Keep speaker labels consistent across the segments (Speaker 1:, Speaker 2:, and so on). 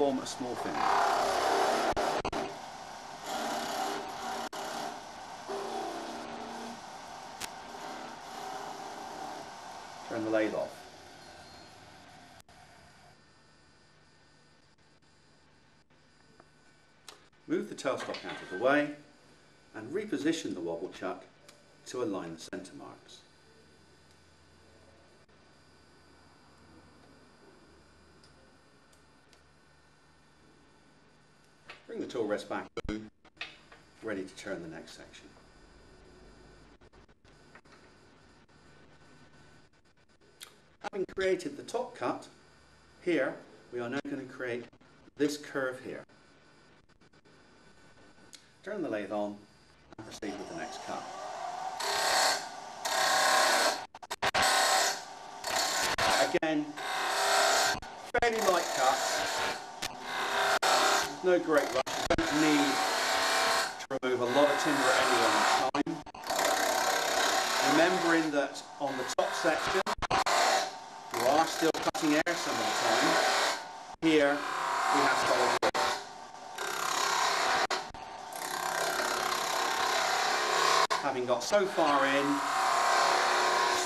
Speaker 1: form a small finish. Turn the lathe off. Move the tailstock out of the way and reposition the Wobble Chuck to align the centre marks. Bring the tool rest back in, ready to turn the next section. Having created the top cut, here we are now going to create this curve here. Turn the lathe on and proceed with the next cut. Again, fairly light cut, no great rush, you don't need to remove a lot of timber at any one time. Remembering that on the top section you are still cutting air some of the time. Here we have solid wood. Having got so far in,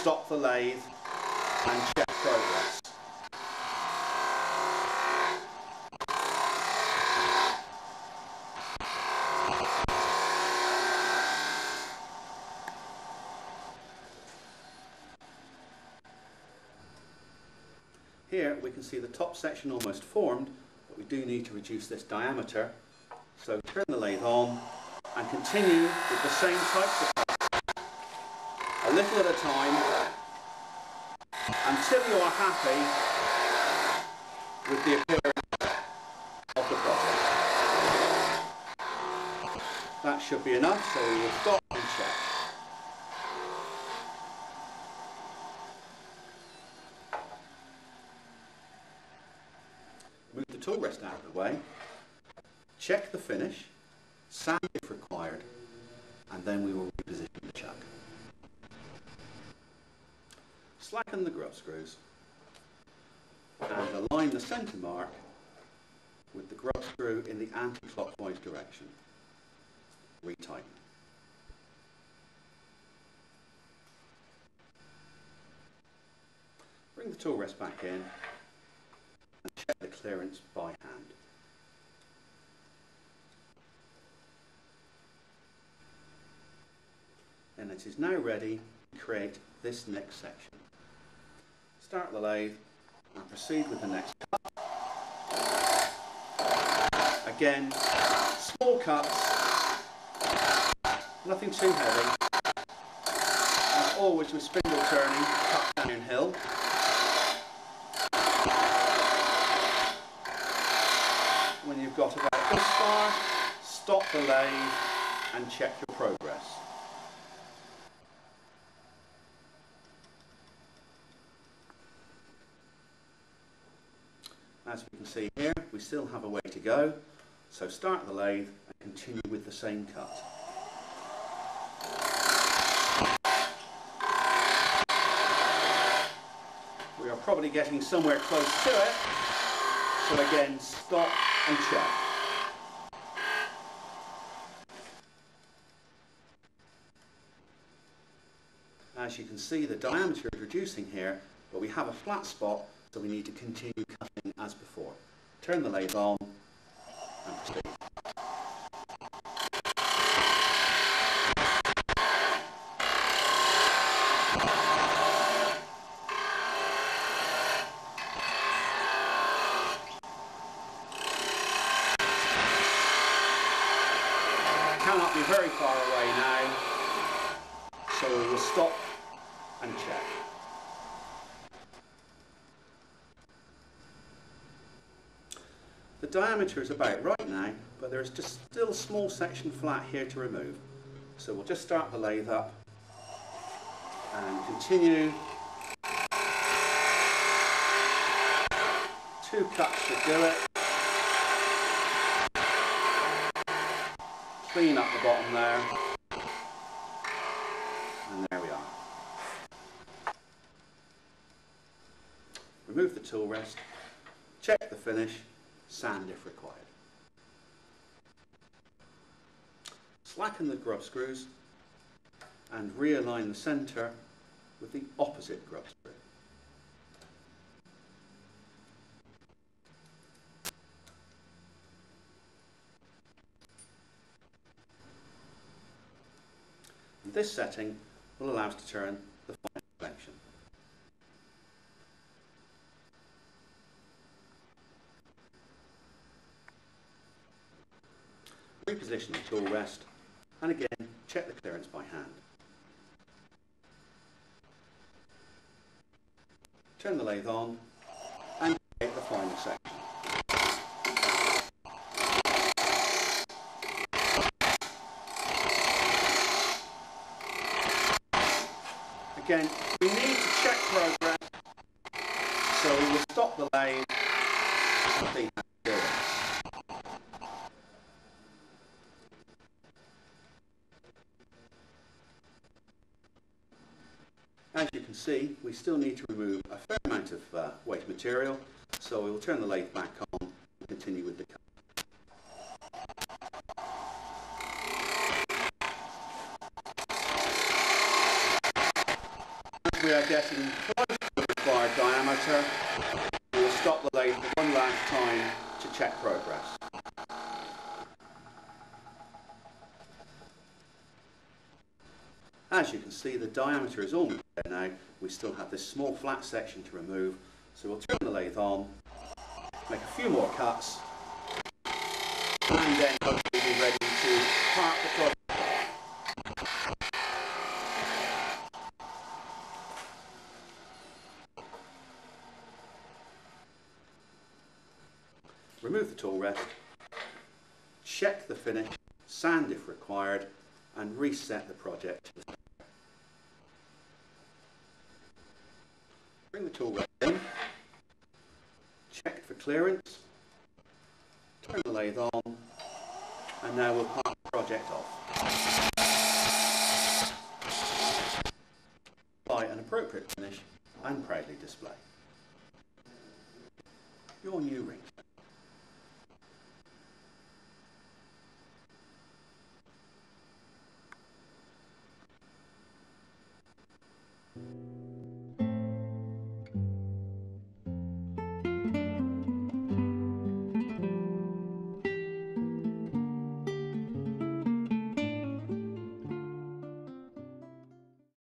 Speaker 1: stop the lathe and check progress. Here we can see the top section almost formed, but we do need to reduce this diameter. So turn the lathe on and continue with the same types of cuts, a little at a time, until you are happy with the appearance of the project. That should be enough, so we will stop and check. Move the tool rest out of the way, check the finish, sand if required, and then we will reposition the chuck. Slacken the grub screws and align the centre mark with the grub screw in the anti-clockwise direction. Retighten. Bring the tool rest back in and check the clearance by hand. And it is now ready to create this next section. Start the lathe and proceed with the next cut. Again, small cuts, nothing too heavy. As always with spindle turning, cut downhill. When you've got about this far, stop the lathe and check your progress. As we can see here, we still have a way to go, so start the lathe and continue with the same cut. We are probably getting somewhere close to it, so again, stop and check. As you can see, the diameter is reducing here, but we have a flat spot, so we need to continue cutting as before. Turn the lathe on and proceed. Cannot be very far away now, so we will stop and check. The diameter is about right now, but there is just still a small section flat here to remove. So we'll just start the lathe up and continue. 2 cuts should do it. Clean up the bottom there. And there we are. Remove the tool rest, check the finish, sand if required. Slacken the grub screws and realign the centre with the opposite grub screw. And this setting will allow us to turn the final selection. Reposition the tool rest and again check the clearance by hand. Turn the lathe on and create the final section. Again, we need to check progress, so we will stop the lathe and clean that clearance. As you can see, we still need to remove a fair amount of waste material, so we will turn the lathe back on and continue with the cut. As we are getting close to the required diameter, we will stop the lathe one last time to check progress. As you can see, the diameter is almost there now. We still have this small flat section to remove, so we'll turn the lathe on, make a few more cuts, and then hopefully be ready to park the project. Remove the tool rest, check the finish, sand if required, and reset the project. Bring the tool rest in, check for clearance, turn the lathe on, and now we'll park the project off. Apply an appropriate finish and proudly display your new ring.